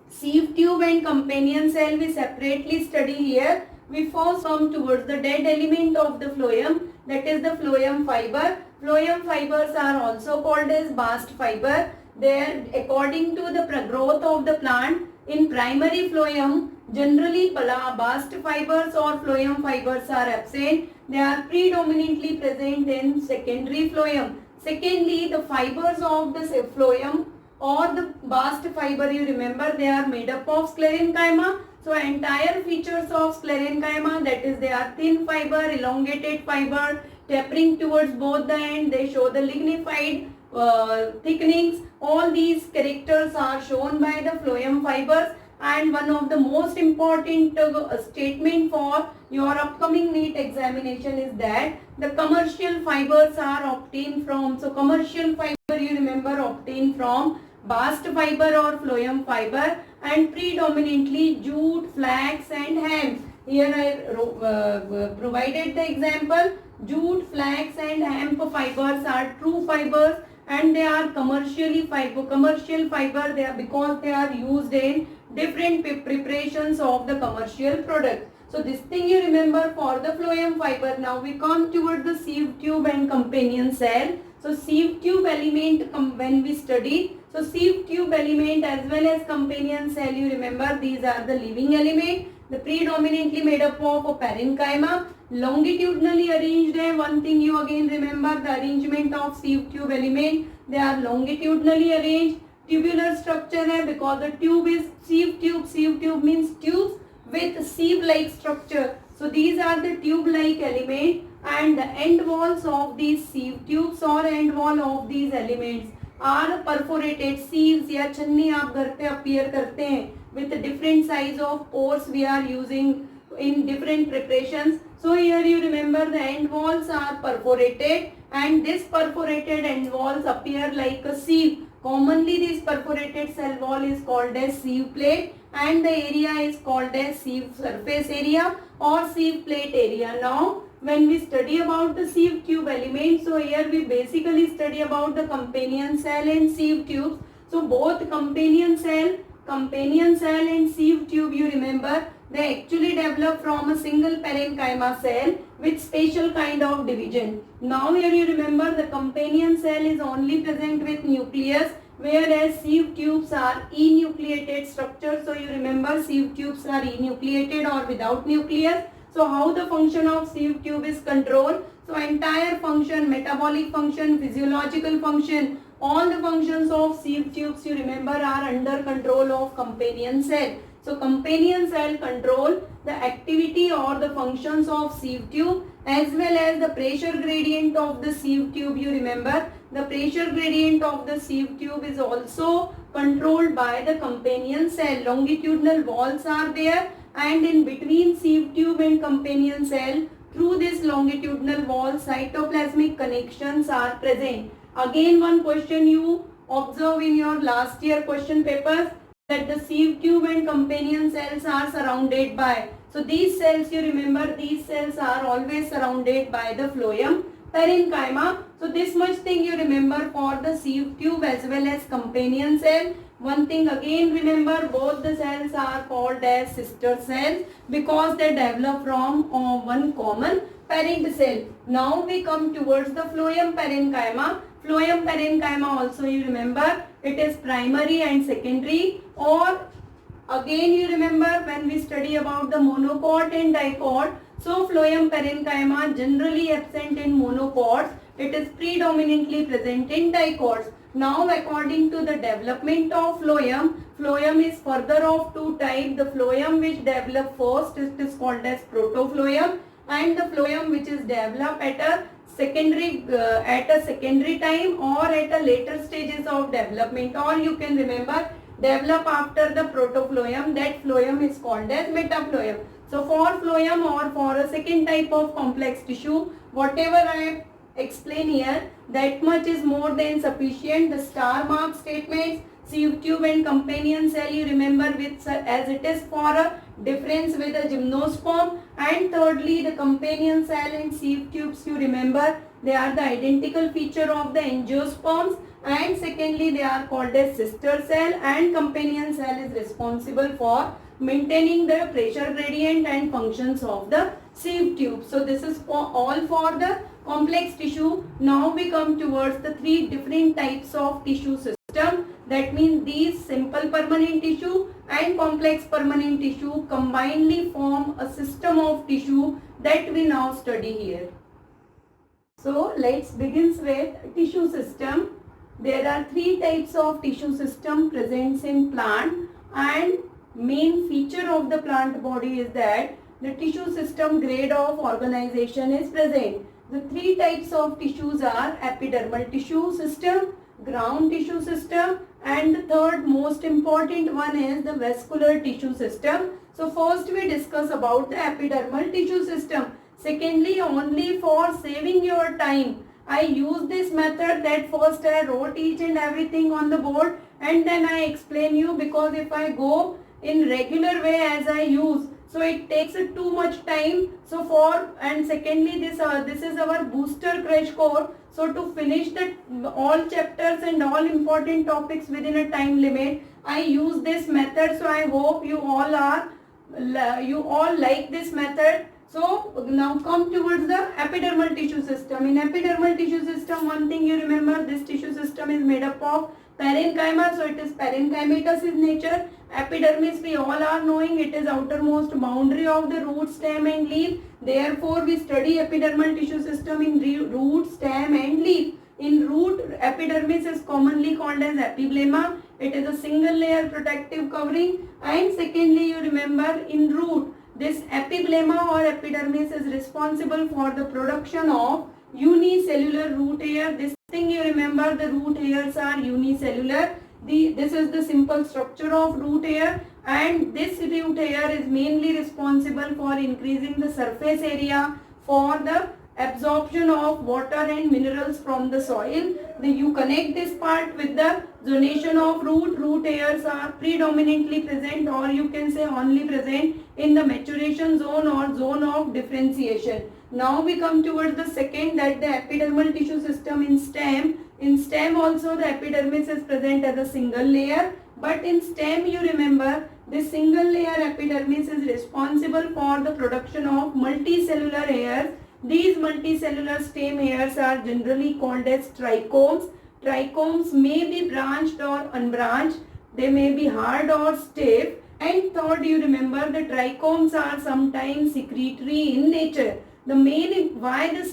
sieve tube and companion cell we separately study here. We first come towards the dead element of the phloem, that is the phloem fiber. Phloem fibers are also called as bast fiber. They are according to the growth of the plant. In primary phloem, generally bast fibers or phloem fibers are absent. They are predominantly present in secondary phloem. Secondly, the fibers of the phloem or the bast fiber, you remember, they are made up of sclerenchyma. So entirely features of sclerenchyma, that is they are thin fiber, elongated fiber, tapering towards both the end. They show the lignified thickenings. All these characters are shown by the phloem fibers. And one of the most important statement for your upcoming NEET examination is that the commercial fibers are obtained from, so commercial fiber you remember obtained from bast fiber or phloem fiber, and predominantly jute, flax and hemp. Here I provided the example. Jute, flax and hemp fibers are true fibers and they are commercial fiber they are because they are used in different preparations of the commercial product. So this thing you remember for the phloem fiber. Now we come toward the sieve tube and companion cell. So sieve tube element when we study. So sieve tube element as well as companion cell, you remember these are the living element. The predominantly made up of a parenchyma, longitudinally arranged है. One thing you again remember the arrangement of sieve tube element. They are longitudinally arranged. Tubular structure है because the tube is sieve tube. Sieve tube means tubes with sieve-like structure. So these are the tube-like element, and the end walls of these sieve tubes or end wall of these elements are perforated. Sieves या छन्नी आप घर पे appear करते हैं with different size of pores we are using in different preparations. So here you remember the end walls are perforated, and this perforated end walls appear like a sieve. Commonly this perforated cell wall is called as sieve plate, and the area is called as sieve surface area or sieve plate area. Now when we study about the sieve tube element, so here we basically study about the companion cell and sieve tubes. So both companion cell and sieve tube, you remember, they actually develop from a single parenchyma cell with special kind of division. Now here you remember the companion cell is only present with nucleus, whereas sieve tubes are enucleated structure. So you remember sieve tubes are enucleated or without nucleus. So how the function of sieve tube is controlled? So entire function, metabolic function, physiological function, all the functions of sieve tubes, you remember, are under control of companion cell. So companion cell control the activity or the functions of sieve tube as well as the pressure gradient of the sieve tube. You remember the pressure gradient of the sieve tube is also controlled by the companion cell. Longitudinal walls are there, and in between sieve tube and companion cell, through this longitudinal wall, cytoplasmic connections are present. Again, one question you observe in your last year question papers, that the sieve tube and companion cells are surrounded by. So these cells, you remember, these cells are always surrounded by the phloem parenchyma. So this much thing you remember for the sieve tube as well as companion cell. One thing again remember, both the cells are called as sister cells because they develop from one common parent cell. Now we come towards the phloem parenchyma. Phloem parenchyma also you remember, it is primary and secondary, or again you remember when we study about the monocot and dicot. So phloem parenchyma generally absent in monocots, it is predominantly present in dicots. Now according to the development of phloem is further of two types. The phloem which develop first is called as protophlloem, and the phloem which is developed at a secondary time or at a later stages of development, or you can remember develop after the protophlloem, that phloem is called as metaphloem. So for phloem or for a second type of complex tissue, whatever I explain here, that much is more than sufficient. The star mark statements, sieve tube and companion cell, you remember with as it is for a difference with a gymnosperm, and thirdly the companion cell and sieve tubes, you remember, they are the identical feature of the angiosperms, and secondly they are called as sister cell, and companion cell is responsible for maintaining the pressure gradient and functions of the sieve tube. So this is all for the complex tissue. Now we come towards the three different types of tissue system. That means these simple permanent tissue and complex permanent tissue combinedly form a system of tissue that we now study here. So let's begin with tissue system. There are three types of tissue system present in plant, and main feature of the plant body is that the tissue system grade of organization is present. The three types of tissues are epidermal tissue system, ground tissue system, and the third most important one is the vascular tissue system. So first we discuss about the epidermal tissue system. Secondly, only for saving your time, I use this method that first I wrote each and everything on the board and then I explain you, because if I go in regular way as I use, so it takes too much time. So and secondly this is our booster crash course. So to finish all chapters and all important topics within a time limit, I use this method. So I hope you all like this method. So now come towards the epidermal tissue system. In epidermal tissue system, one thing you remember, this tissue system is made up of parenchyma, so it is parenchymatous in nature. Epidermis, we all are knowing, it is outermost boundary of the root, stem and leaf. Therefore, we study epidermal tissue system in root, stem and leaf. In root, epidermis is commonly called as epiblema. It is a single layer protective covering. And secondly, you remember, in root, this epiblema or epidermis is responsible for the production of unicellular root hair. This thing you remember, the root hairs are unicellular. This is the simple structure of root hair, and this root hair is mainly responsible for increasing the surface area for the absorption of water and minerals from the soil. You connect this part with the zonation of root. Root hairs are predominantly present, or you can say only present, in the maturation zone or zone of differentiation. Now we come towards the second, that the epidermal tissue system in stem. In stem also the epidermis is present as a single layer, but in stem you remember this single layer epidermis is responsible for the production of multicellular hairs. These multicellular stem hairs are generally called as trichomes. Trichomes may be branched or unbranched. They may be hard or stiff. And third, you remember, the trichomes are sometimes secretory in nature. The main why the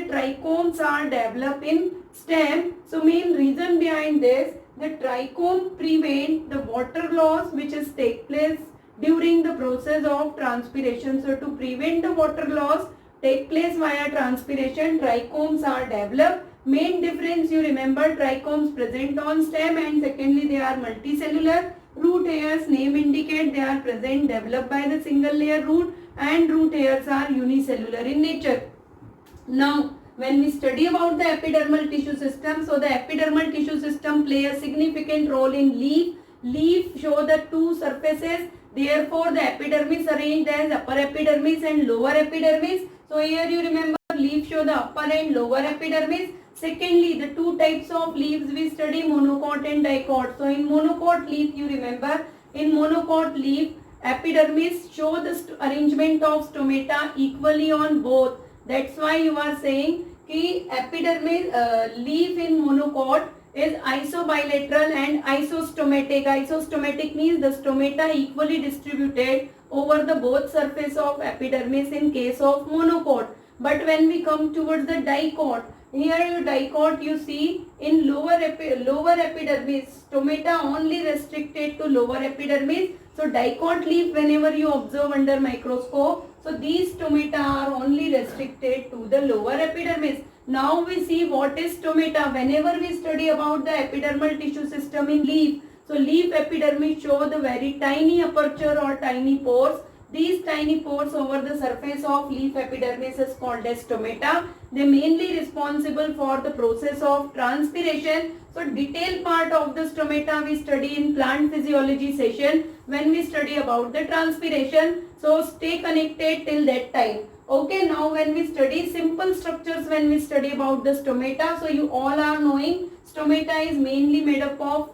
trichomes are developed in stem. So main reason behind this, the trichome prevent the water loss which is take place during the process of transpiration. So to prevent the water loss take place via transpiration, trichomes are developed. Main difference you remember, trichomes present on stem, and secondly they are multicellular. Root hairs, name indicate, they are present developed by the single layer root, and root hairs are unicellular in nature. Now when we study about the epidermal tissue system, so the epidermal tissue system play a significant role in leaf. Leaf show the two surfaces, therefore the epidermis arranged as upper epidermis and lower epidermis. So here you remember, leaf show the upper and lower epidermis. Secondly, the two types of leaves we study, monocot and dicot. So in monocot leaf you remember, in monocot leaf epidermis show the arrangement of stomata equally on both. That's why you are saying कि epidermis leaf in monocot is isobilateral and isostomatic. Isostomatic means the stomata equally distributed over the both surface of epidermis in case of monocot. But when we come towards the dicot, here your dicot you see in lower epidermis, stomata only restricted to lower epidermis. So dicot leaf, whenever you observe under microscope, so these stomata are only restricted to the lower epidermis. Now we see what is stomata. Whenever we study about the epidermal tissue system in leaf, so leaf epidermis show the very tiny aperture or tiny pores. These tiny pores over the surface of leaf epidermis is called as stomata. They mainly responsible for the process of transpiration. So detailed part of the stomata we study in plant physiology session when we study about the transpiration. So stay connected till that time. Okay, now when we study simple structures, when we study about the stomata, so you all are knowing stomata is mainly made up of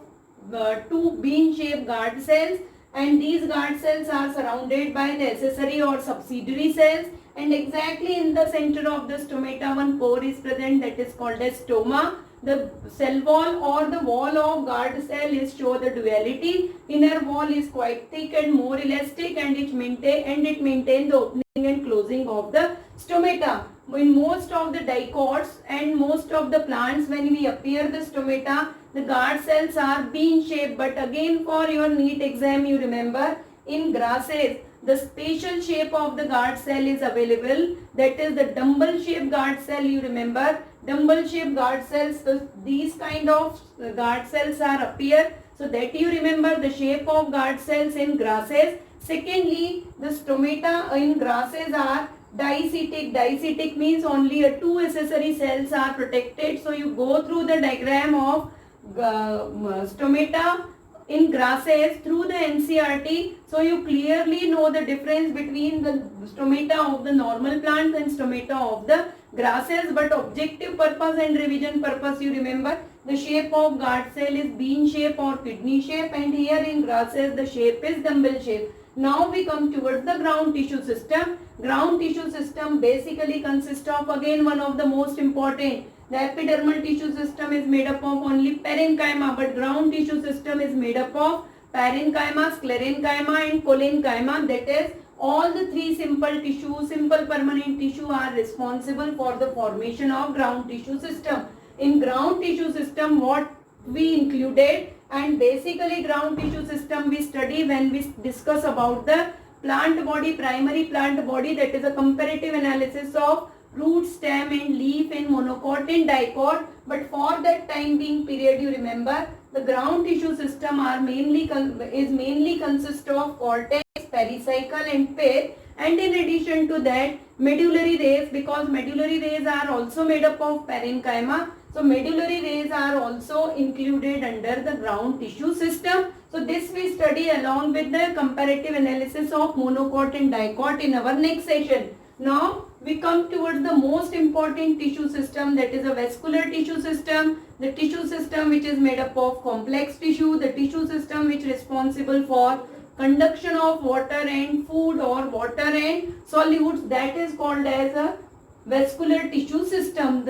two bean-shaped guard cells, and these guard cells are surrounded by the accessory or subsidiary cells, and exactly in the center of the stomata one pore is present, that is called as stoma. The cell wall or the wall of guard cell is show the duality. Inner wall is quite thick and more elastic, and it maintain the opening and closing of the stomata. In most of the dicots and most of the plants, when we appear the stomata, the guard cells are bean shaped. But again, for your NEET exam, you remember, in grasses the spatial shape of the guard cell is available, that is the dumbbell shaped guard cell. You remember, dumbbell shaped guard cells, so these kind of guard cells are appear, so that you remember the shape of guard cells in grasses. Secondly, the stomata in grasses are diacetic. Diacetic means only two accessory cells are protected. So you go through the diagram of stomata in grasses through the NCERT, so you clearly know the difference between the stomata of the normal plants and stomata of the grasses. But objective purpose and revision purpose, you remember, the shape of guard cell is bean shape or kidney shape, and here in grasses the shape is dumbbell shape. Now we come towards the ground tissue system. Ground tissue system basically consists of, again, one of the most important. The epidermal tissue system is made up of only parenchyma, but ground tissue system is made up of parenchyma, sclerenchyma and collenchyma. That is, all the three simple tissue, simple permanent tissue are responsible for the formation of ground tissue system. In ground tissue system, what we included, and basically ground tissue system we study when we discuss about the plant body, primary plant body, that is a comparative analysis of root, stem and leaf in monocot and dicot. But for that time being period, you remember, the ground tissue system are mainly consist of cortex, pericycle and pith, and in addition to that medullary rays, because medullary rays are also made up of parenchyma. So medullary rays are also included under the ground tissue system. So this we study along with the comparative analysis of monocot and dicot in our next session. Now we come towards the most important tissue system, that is a vascular tissue system. The tissue system which is made up of complex tissue, the tissue system which is responsible for conduction of water and food or water and solutes, that is called as a vascular tissue system.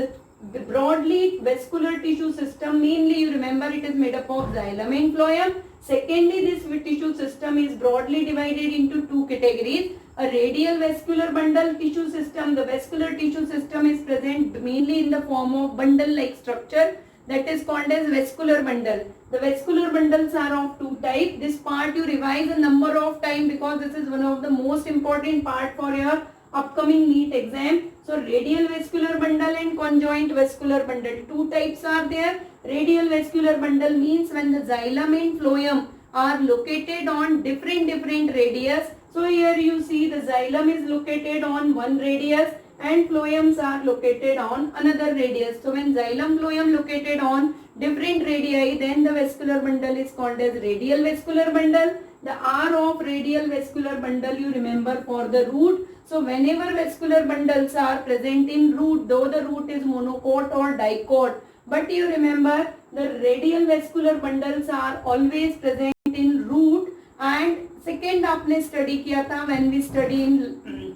The broadly vascular tissue system, mainly you remember it is made up of xylem and phloem. Secondly, this tissue system is broadly divided into two categories. A radial vascular bundle tissue system. The vascular tissue system is present mainly in the form of bundle-like structure, that is called as vascular bundle. The vascular bundles are of two types. This part you revise a number of times because this is one of the most important part for your upcoming NEET exam. So radial vascular bundle and conjoint vascular bundle. Two types are there. Radial vascular bundle means when the xylem and phloem are located on different radius. So here you see the xylem is located on one radius and phloems are located on another radius. So when xylem phloem located on different radii, then the vascular bundle is called as radial vascular bundle. The R of radial vascular bundle you remember for the root. So whenever vascular bundles are present in root, though the root is monocot or dicot, but you remember the radial vascular bundles are always present in root. And second आपने study किया था when we study in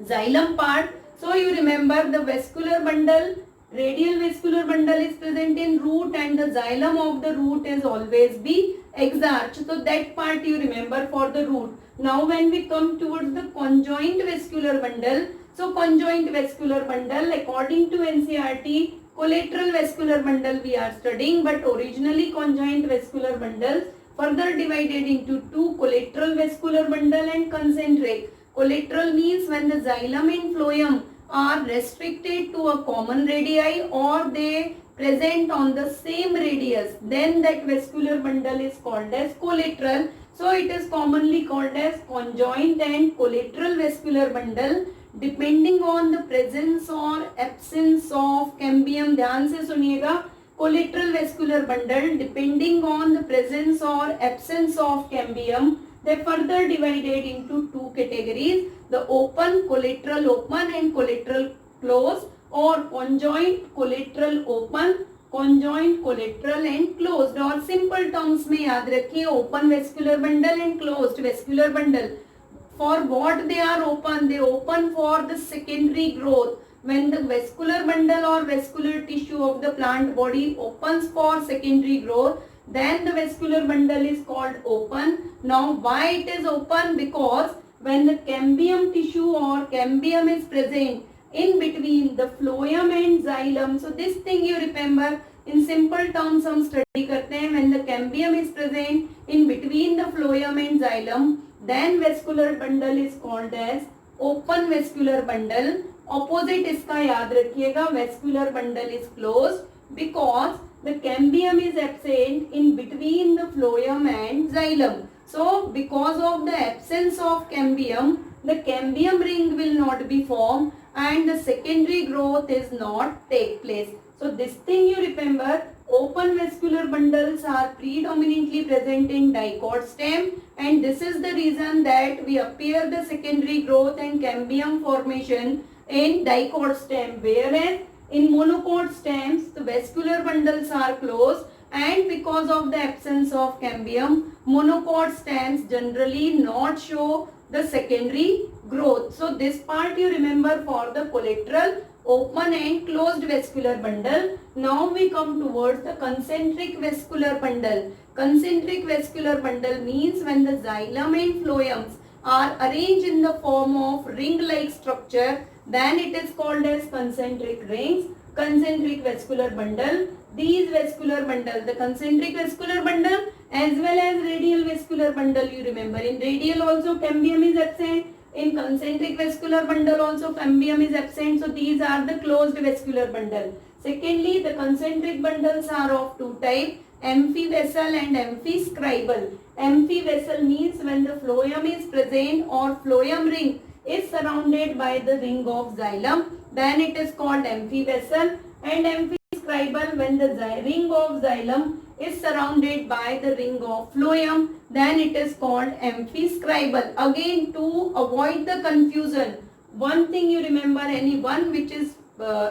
xylem part. So you remember the vascular bundle, radial vascular bundle is present in root and the xylem of the root is always be exarch. So that part you remember for the root. Now when we come towards the conjoint vascular bundle, so conjoint vascular bundle according to NCERT, collateral vascular bundle we are studying, but originally conjoint vascular bundles further divided into two, collateral vascular bundle and concentric. Collateral means when the xylem and phloem are restricted to a common radii or they present on the same radius, then that vascular bundle is called as collateral. So it is commonly called as conjoint and collateral vascular bundle depending on the presence or absence of cambium. ध्यान से सुनिएगा, collateral vascular bundle depending on the presence or absence of cambium, they further divided into two categories, the open collateral open and collateral closed, or conjoint collateral open, conjoint collateral and closed. और simple terms में याद रखिए open vascular bundle and closed vascular bundle. For what they are open? They open for the secondary growth. When the vascular bundle or vascular tissue of the plant body opens for secondary growth, then the vascular bundle is called open. Now why it is open? Because when the cambium tissue or cambium is present in between the phloem and xylem. So this thing you remember in simple terms हम study करते हैं. When the cambium is present in between the phloem and xylem, then vascular bundle is called as open vascular bundle. Opposite इसका याद रखिएगा, vascular bundle is closed because the cambium is absent in between the phloem and xylem. So because of the absence of cambium, the cambium ring will not be formed and the secondary growth is not take place. So this thing you remember, open vascular bundles are predominantly present in dicot stem, and this is the reason that we appear the secondary growth and cambium formation in dicot stem, whereas in monocot stems the vascular bundles are closed and because of the absence of cambium, monocot stems generally not show the secondary growth. So this part you remember for the collateral, open and closed vascular bundle. Now we come towards the concentric vascular bundle. Concentric vascular bundle means when the xylem and phloems are arranged in the form of ring-like structure, then it is called as concentric rings, concentric vascular bundle. These vascular bundle, the concentric vascular bundle as well as radial vascular bundle, you remember in radial also cambium is absent, in concentric vascular bundle also cambium is absent. So these are the closed vascular bundle. Secondly, the concentric bundles are of two types, amphivessel and amphiscribal. Amphivessel means when the phloem is present or phloem ring is surrounded by the ring of xylem, then it is called amphivessel, and amphiscribal when the ring of xylem is surrounded by the ring of phloem, then it is called amphiscribal. Again, to avoid the confusion, one thing you remember, any one which is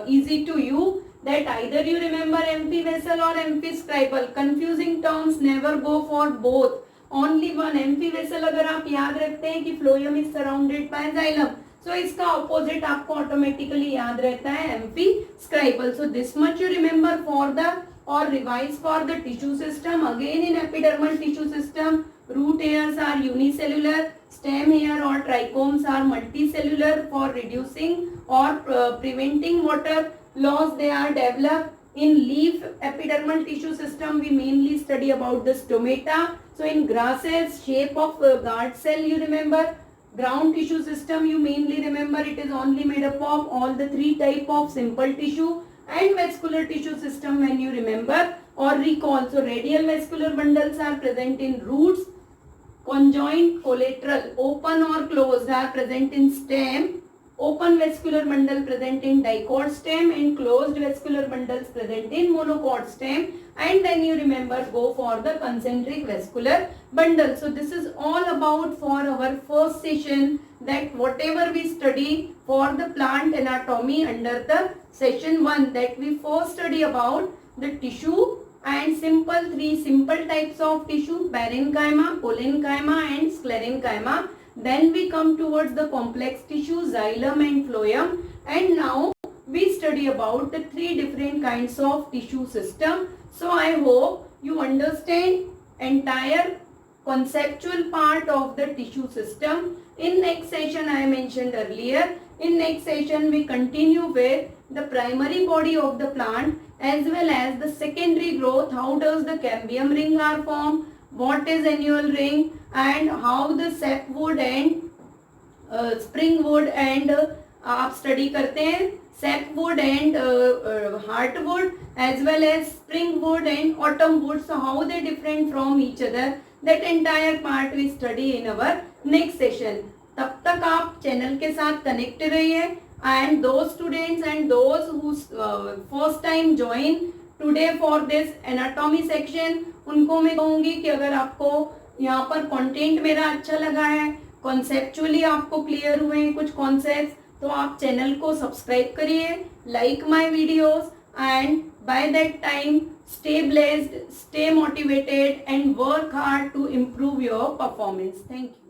easy to you, that either you remember amphivessel or amphiscribal. Confusing terms never go for both. Only one. amphivessel अगर आप याद रखते हैं कि phloem is surrounded by xylem, so इसका opposite आपको automatically याद रहता है amphiscribal. So this much you remember for the or revise for the tissue system. Again in epidermal tissue system, root hairs are unicellular, stem hair or trichomes are multicellular. For reducing or preventing water loss, they are developed. In leaf epidermal tissue system, we mainly study about the stomata. So in grasses, shape of guard cell you remember. Ground tissue system you mainly remember, it is only made up of all the three type of simple tissue. And vascular tissue system when you remember or recall. So radial vascular bundles are present in roots, conjoint, collateral, open or closed are present in stem, open vascular bundle present in dicot stem, and closed vascular bundles present in monocot stem. And then you remember go for the concentric vascular bundle. So this is all about for our first session, that whatever we study for the plant anatomy under the session 1, that we first study about the tissue and three simple types of tissue, parenchyma, parenchyma and sclerenchyma. Then we come towards the complex tissue, xylem and phloem, and now we study about the three different kinds of tissue system. So I hope you understand entire conceptual part of the tissue system. In next session, I mentioned earlier, in next session we continue with the primary body of the plant as well as the secondary growth. How does the cambium ring are formed, what is annual ring, and how the sapwood and springwood and आप study करते हैं sapwood and heartwood as well as springwood and autumnwood. So how they different from each other, that entire part we study in our next session. तब तक आप channel के साथ connect रहिए, and those students and those who first time join today for this anatomy section, उनको मैं कहूँगी कि अगर आपको यहाँ पर कंटेंट मेरा अच्छा लगा है, कॉन्सेप्चुअली आपको क्लियर हुए हैं कुछ कॉन्सेप्ट, तो आप चैनल को सब्सक्राइब करिए, like my videos, and by that time stay blessed, stay motivated and work hard to improve your performance. Thank you.